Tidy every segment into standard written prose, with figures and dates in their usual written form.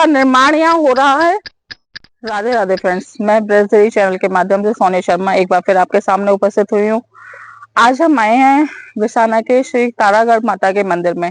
का निर्माण यहाँ हो रहा है। राधे राधे फ्रेंड्स, मैं ब्रजदेवी चैनल के माध्यम से सोनिया शर्मा एक बार फिर आपके सामने उपस्थित हुई हूँ। आज हम आए हैं विसाना के श्री तारागढ़ माता के मंदिर में।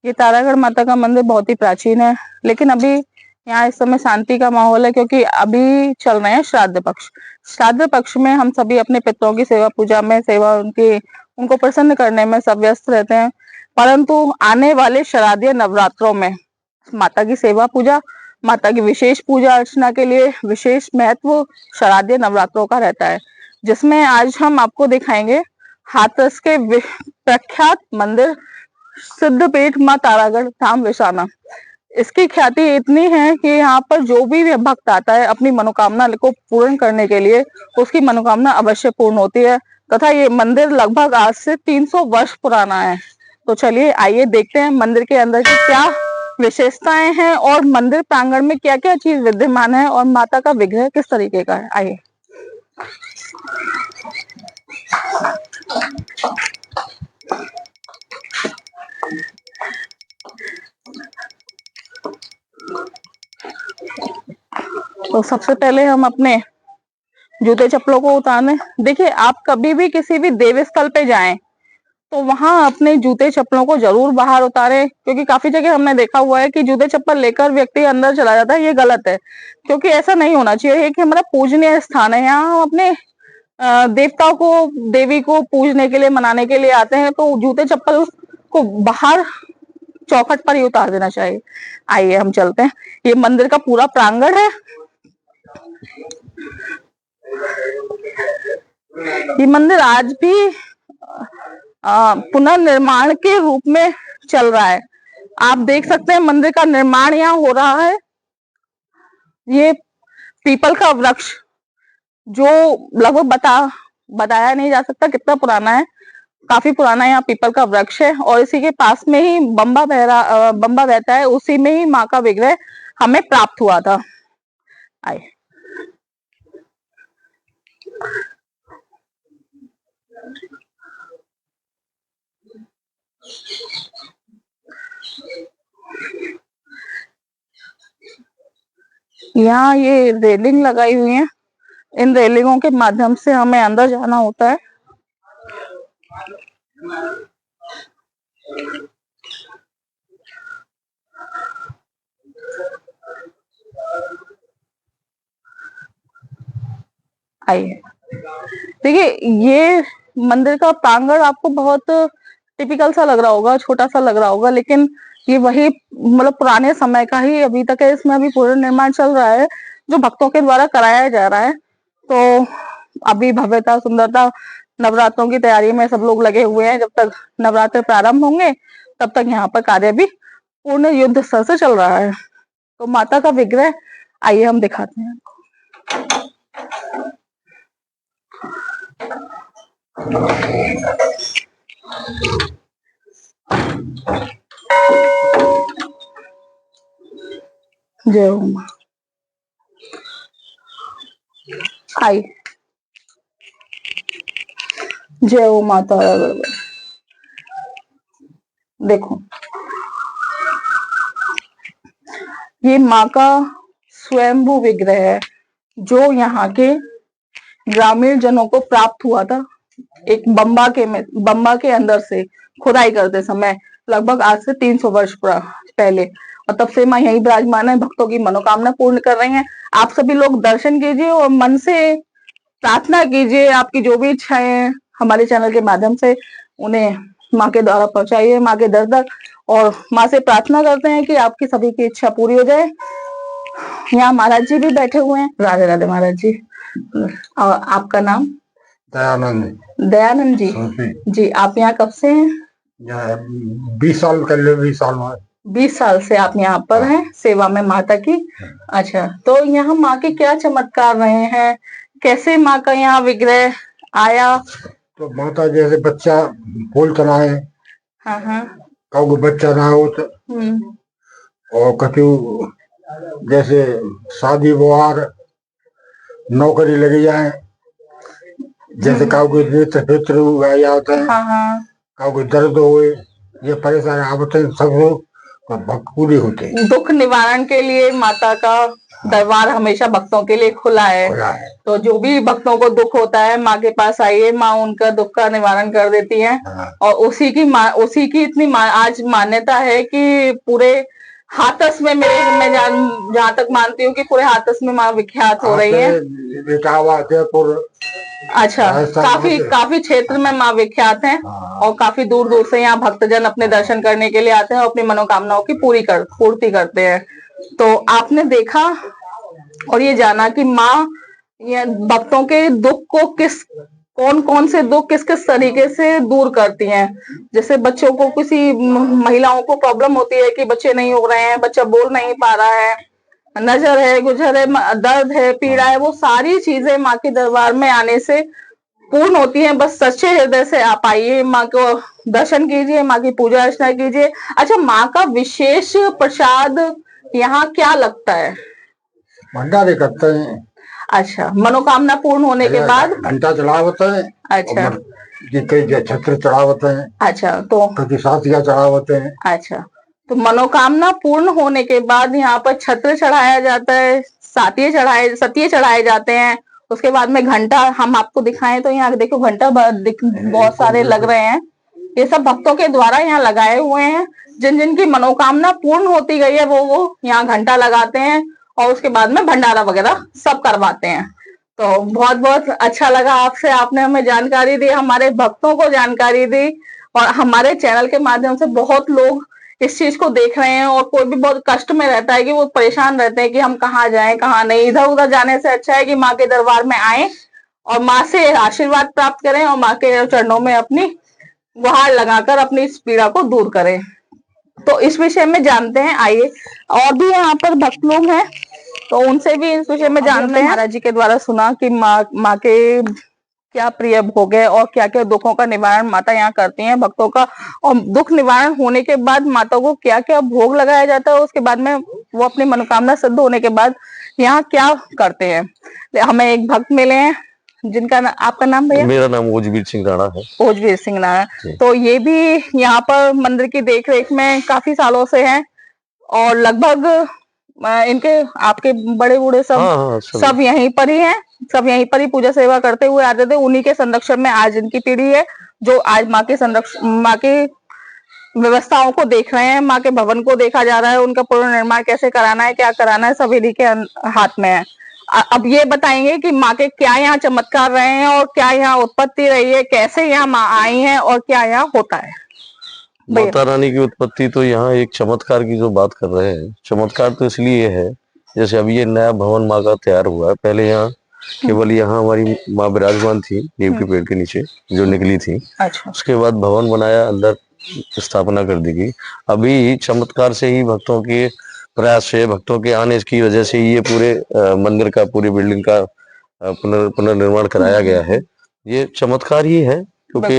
ये तारागढ़ माता का मंदिर बहुत ही प्राचीन है, लेकिन अभी यहाँ इस समय शांति का माहौल है, क्योंकि अभी चल रहे हैं श्राद्ध पक्ष। श्राद्ध पक्ष में हम सभी अपने पितरों की सेवा पूजा में उनको प्रसन्न करने में सब व्यस्त रहते हैं। परंतु आने वाले शारदीय नवरात्रों में माता की सेवा पूजा, माता की विशेष पूजा अर्चना के लिए विशेष महत्व शारदीय नवरात्रों का रहता है, जिसमें आज हम आपको दिखाएंगे हाथरस के प्रख्यात मंदिर सिद्धपीठ मां तारागढ़ धाम विसाना। इसकी ख्याति इतनी है कि यहाँ पर जो भी भक्त आता है अपनी मनोकामना को पूर्ण करने के लिए, उसकी मनोकामना अवश्य पूर्ण होती है। तथा ये मंदिर लगभग आज से 300 वर्ष पुराना है। तो चलिए आइए देखते हैं मंदिर के अंदर की क्या विशेषताएं हैं और मंदिर प्रांगण में क्या क्या चीज विद्यमान है और माता का विग्रह किस तरीके का है। आइए। तो सबसे पहले हम अपने जूते चप्पलों को उतारने। देखिए, आप कभी भी किसी भी देव स्थल पे जाएं तो वहां अपने जूते चप्पलों को जरूर बाहर उतारें, क्योंकि काफी जगह हमने देखा हुआ है कि जूते चप्पल लेकर व्यक्ति अंदर चला जाता है। ये गलत है, क्योंकि ऐसा नहीं होना चाहिए। ये कि हमारा पूजनीय स्थान है, यहाँ हम अपने देवताओं को, देवी को पूजने के लिए, मनाने के लिए आते हैं, तो जूते चप्पल को बाहर चौखट पर ही उतार देना चाहिए। आइए हम चलते हैं। ये मंदिर का पूरा प्रांगण है। ये मंदिर आज भी पुनर्निर्माण के रूप में चल रहा है। आप देख सकते हैं मंदिर का निर्माण यहाँ हो रहा है। ये पीपल का वृक्ष, जो लगभग बताया नहीं जा सकता कितना पुराना है, काफी पुराना यहाँ पीपल का वृक्ष है। और इसी के पास में ही बम्बा बहता है, उसी में ही माँ का विग्रह हमें प्राप्त हुआ था। आए। यहाँ ये रेलिंग लगाई हुई है, इन रेलिंगों के माध्यम से हमें अंदर जाना होता है। आइए। देखिए, ये मंदिर का प्रांगण आपको बहुत टिपिकल सा लग रहा होगा, छोटा सा लग रहा होगा, लेकिन ये वही मतलब पुराने समय का ही अभी तक है। इसमें अभी पुनर्निर्माण चल रहा है, जो भक्तों के द्वारा कराया जा रहा है। तो अभी भव्यता, सुंदरता, नवरात्रों की तैयारी में सब लोग लगे हुए हैं। जब तक नवरात्र प्रारंभ होंगे तब तक यहाँ पर कार्य भी पूर्ण युद्ध स्तर से चल रहा है। तो माता का विग्रह आइए हम दिखाते हैं। जय हो मां। आई। जय हो माता। देखो, ये माँ का स्वयंभू विग्रह है, जो यहाँ के ग्रामीण जनों को प्राप्त हुआ था एक बम्बा के अंदर से खुदाई करते समय, लगभग आज से 300 वर्ष पहले। और तब से माँ यही विराजमान है, भक्तों की मनोकामना पूर्ण कर रही हैं। आप सभी लोग दर्शन कीजिए और मन से प्रार्थना कीजिए, आपकी जो भी इच्छाएं हमारे चैनल के माध्यम से उन्हें माँ के द्वारा पहुंचाइए, माँ के दर तक। और माँ से प्रार्थना करते हैं कि आपकी सभी की इच्छा पूरी हो जाए। यहाँ महाराज जी भी बैठे हुए हैं। राधे राधे महाराज जी। और आपका नाम? दयानंद। दयानंद जी। जी, आप यहाँ कब से हैं? 20 साल कर ले। 20 साल में 20 साल से आप यहाँ पर हैं सेवा में माता की। अच्छा, तो यहाँ माँ के क्या चमत्कार रहे हैं? कैसे माँ का यहाँ विग्रह आया? तो माता जैसे बच्चा बोलता ना है, हाँ हाँ, कहो बच्चा ना हो तो, और कछु जैसे शादी व्यवहार, नौकरी लगी जाए, जैसे काउ को नेत्र होता है, हाँ हाँ, काउ को दर्द हो, ये परेशानी आप सब भक्त पूरी होती है। दुख निवारण के लिए माता का दरबार हमेशा भक्तों के लिए खुला है। खुला है। तो जो भी भक्तों को दुख होता है माँ के पास आइए, माँ उनका दुख का निवारण कर देती है। हाँ। और उसी की इतनी आज मान्यता है कि पूरे हाथरस में मैं जहाँ तक मानती हूँ कि पूरे हाथरस में माँ विख्यात हो रही है। इटावा, जयपुर, अच्छा, काफी क्षेत्र में माँ विख्यात हैं। हाँ। और काफी दूर दूर से यहाँ भक्तजन अपने दर्शन करने के लिए आते हैं और अपनी मनोकामनाओं की पूर्ति करते हैं। तो आपने देखा और ये जाना कि माँ ये भक्तों के दुख को कौन कौन से दुख किस किस तरीके से दूर करती हैं। जैसे बच्चों को, किसी महिलाओं को प्रॉब्लम होती है कि बच्चे नहीं हो रहे हैं, बच्चा बोल नहीं पा रहा है, नजर है, गुजर है, दर्द है, पीड़ा है, वो सारी चीजें माँ के दरबार में आने से पूर्ण होती हैं। बस सच्चे हृदय से आप आइए, माँ को दर्शन कीजिए, माँ की पूजा अर्चना कीजिए। अच्छा, माँ का विशेष प्रसाद यहाँ क्या लगता है? भंडारे करते हैं। अच्छा, मनोकामना पूर्ण होने के बाद घंटा चढ़ावते हैं। अच्छा, कई छत्र चढ़ावते हैं। अच्छा, तो कभी साथिया चढ़ावते हैं। अच्छा, तो मनोकामना पूर्ण होने के बाद यहाँ पर छत्र चढ़ाया जाता है, सतिये चढ़ाए जाते हैं। उसके बाद में घंटा हम आपको दिखाएं तो यहाँ देखो घंटा बहुत सारे लग रहे हैं। ये सब भक्तों के द्वारा यहाँ लगाए हुए हैं। जिन जिन की मनोकामना पूर्ण होती गई है वो यहाँ घंटा लगाते हैं और उसके बाद में भंडारा वगैरह सब करवाते हैं। तो बहुत बहुत अच्छा लगा आपसे, आपने हमें जानकारी दी, हमारे भक्तों को जानकारी दी। और हमारे चैनल के माध्यम से बहुत लोग इस चीज को देख रहे हैं और कोई भी बहुत कष्ट में रहता है कि वो परेशान रहते हैं कि हम कहाँ जाएं कहाँ नहीं। इधर उधर जाने से अच्छा है कि माँ के दरबार में आए और माँ से आशीर्वाद प्राप्त करें और माँ के चरणों में अपनी गुहार लगाकर अपनी इस पीड़ा को दूर करें। तो इस विषय में जानते हैं, आइए और भी यहाँ पर भक्त लोग हैं तो उनसे भी इस विषय में जानते हैं। महाराज जी के द्वारा सुना कि माँ के क्या प्रिय भोग है और क्या क्या दुखों का निवारण माता यहाँ करती हैं भक्तों का। और दुख निवारण होने के बाद माता को क्या क्या भोग लगाया जाता है, उसके बाद में वो अपनी मनोकामना सिद्ध होने के बाद यहाँ क्या करते हैं। हमें एक भक्त मिले हैं जिनका आपका नाम भैया? मेरा नाम ओजवीर सिंह राणा है। ओजवीर सिंह राणा, तो ये भी यहाँ पर मंदिर की देखरेख में काफी सालों से हैं और लगभग इनके आपके बड़े बूढ़े सब यहीं पर ही हैं, सब यहीं पर ही पूजा सेवा करते हुए आते थे। उन्हीं के संरक्षण में आज इनकी पीढ़ी है जो आज माँ के व्यवस्थाओं को देख रहे हैं, माँ के भवन को देखा जा रहा है, उनका पुनर्निर्माण कैसे कराना है, क्या कराना है, सब इन्हीं के हाथ में है। अब ये बताएंगे कि माँ के क्या यहाँ चमत्कार रहे हैं और क्या यहाँ उत्पत्ति रही है, कैसे यहाँ माँ आई है और क्या यहाँ होता है। माता रानी की उत्पत्ति तो यहाँ एक चमत्कार की जो बात कर रहे हैं, चमत्कार तो इसलिए है जैसे अभी ये नया भवन माँ का तैयार हुआ है। पहले यहाँ केवल यहाँ हमारी माँ विराजमान थी नीम के पेड़ के नीचे जो निकली थी। अच्छा। उसके बाद भवन बनाया, अंदर स्थापना कर दी गई। अभी चमत्कार से ही भक्तों के प्रयास से, भक्तों के आने की वजह से ये पूरे मंदिर का, पूरी बिल्डिंग का पुनर्निर्माण कराया गया है। ये चमत्कार ही है क्योंकि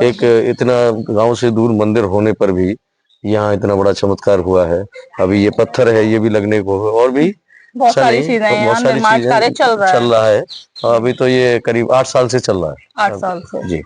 एक इतना गांव से दूर मंदिर होने पर भी यहाँ इतना बड़ा चमत्कार हुआ है। अभी ये पत्थर है, ये भी लगने को और भी बहुत सारी चीजें चल रहा है। अभी तो ये करीब 8 साल से चल रहा है। 8 साल से जी,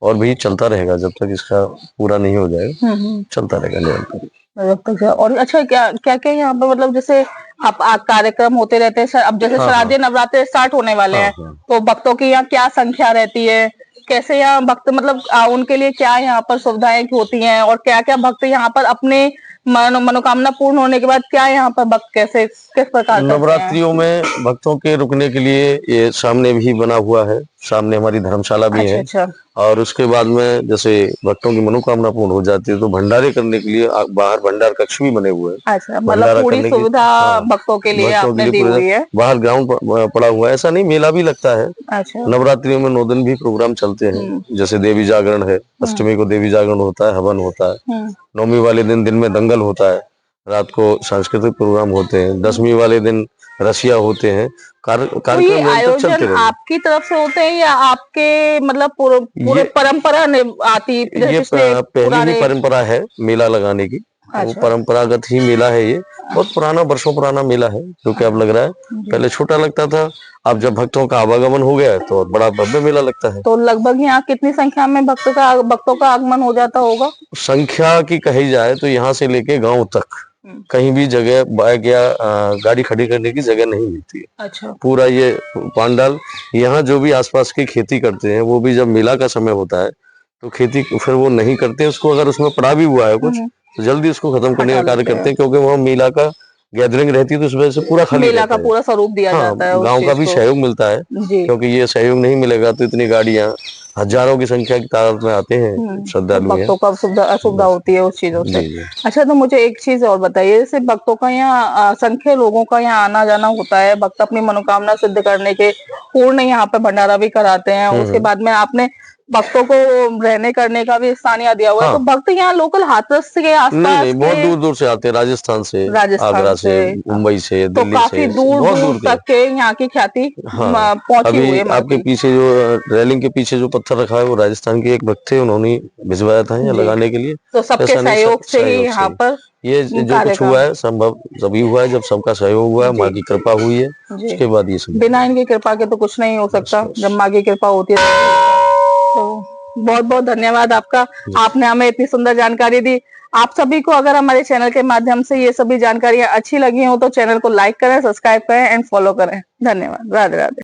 और भी चलता रहेगा जब तक इसका पूरा नहीं हो जाएगा, चलता रहेगा निरंतर। और अच्छा, क्या क्या यहाँ पे मतलब जैसे आप कार्यक्रम होते रहते हैं, अब जैसे शारदीय नवरात्रे स्टार्ट होने वाले हैं तो भक्तों की यहाँ क्या संख्या रहती है, कैसे यहाँ भक्त मतलब उनके लिए क्या यहाँ पर सुविधाएं होती हैं और क्या क्या भक्त यहाँ पर अपने मनोकामना पूर्ण होने के बाद क्या यहाँ पर भक्त कैसे किस प्रकार नवरात्रियों में भक्तों के रुकने के लिए ये सामने भी बना हुआ है, सामने हमारी धर्मशाला भी है। अच्छा। और उसके बाद में जैसे भक्तों की मनोकामना पूर्ण हो जाती है तो भंडारे करने के लिए बाहर भंडार कक्ष भी बने हुए हैं। अच्छा, मतलब पूरी सुविधा भक्तों के लिए आपने दी हुई है। बाहर ग्राउंड पड़ा हुआ है, ऐसा नहीं मेला भी लगता है। अच्छा। नवरात्रियों में 9 दिन भी प्रोग्राम चलते हैं, जैसे देवी जागरण है, अष्टमी को देवी जागरण होता है, हवन होता है, नवमी वाले दिन में दंगल होता है, रात को सांस्कृतिक प्रोग्राम होते हैं, 10वीं वाले दिन रसिया होते हैं। कार्यक्रम आयोजन आपकी तरफ से होते हैं या आपके मतलब पूरे परंपरा आती? ये पहली भी परंपरा है मेला लगाने की, वो अच्छा। परंपरागत ही मेला है ये, बहुत पुराना, वर्षों पुराना मेला है, जो कि अब लग रहा है, पहले छोटा लगता था, अब जब भक्तों का आवागमन हो गया है तो बड़ा भव्य मेला लगता है। तो लगभग यहाँ कितनी संख्या में भक्तों का आगमन हो जाता होगा? संख्या की कही जाए तो यहाँ से लेके गांव तक कहीं भी जगह बाइक या गाड़ी खड़ी करने की जगह नहीं मिलती है। अच्छा। पूरा ये पांडाल, यहाँ जो भी आसपास की खेती करते हैं वो भी जब मेला का समय होता है तो खेती फिर वो नहीं करते, उसको अगर उसमें पड़ा भी हुआ है कुछ तो जल्दी उसको खत्म करने का हटा कार्य लेते करते हैं, क्योंकि वहाँ मेला का गैदरिंग रहती है तो उस वजह से पूरा खाली मेला रहता का है। पूरा स्वरूप दिया हाँ, जाता है उस गांव का चीज भी को। सहयोग मिलता है, जी। क्योंकि ये सहयोग नहीं मिलेगा तो इतनी गाड़ियां, हजारों की संख्या की तादाद में आते हैं तो श्रद्धालु यहाँ। भक्तों का असुविधा होती है उस चीजों से। जी जी। अच्छा, तो मुझे एक चीज और बताइए, जैसे भक्तों का यहाँ असंख्य लोगों का यहाँ आना जाना होता है, भक्त अपनी मनोकामना सिद्ध करने के पूर्ण यहाँ पे भंडारा भी कराते हैं, उसके बाद में आपने भक्तों को रहने करने का भी स्थान यहाँ दिया हुआ है, तो हाँ। भक्त यहाँ लोकल हाथरस के नहीं आसपास नहीं, बहुत के, दूर दूर से आते हैं, राजस्थान से, राजस्थान आगरा से, से, मुंबई से, तो दिल्ली काफी से, दूर बहुत दूर दूर के। तक के यहाँ की ख्याति हाँ, पहुंची हुई अभी है आपके महती। पीछे जो रेलिंग के पीछे जो पत्थर रखा है वो राजस्थान के एक भक्त थे, उन्होंने भिजवाया था यहाँ जी। लगाने के लिए। तो सबके ऐसा नहीं, सहयोग से ही सहयोग से यहाँ ही। पर ये जो कार्य कुछ का। हुआ है संभव तभी हुआ है जब सबका सहयोग हुआ है, माँ जी की कृपा हुई है, जी। उसके बाद ये सब बिना इनकी कृपा के तो कुछ नहीं हो सकता, बस। जब माँ की कृपा होती है तो बहुत बहुत धन्यवाद आपका, आपने हमें इतनी सुंदर जानकारी दी। आप सभी को अगर हमारे चैनल के माध्यम से ये सभी जानकारियां अच्छी लगी हो तो चैनल को लाइक करें, सब्सक्राइब करें एंड फॉलो करें। धन्यवाद। राधे राधे।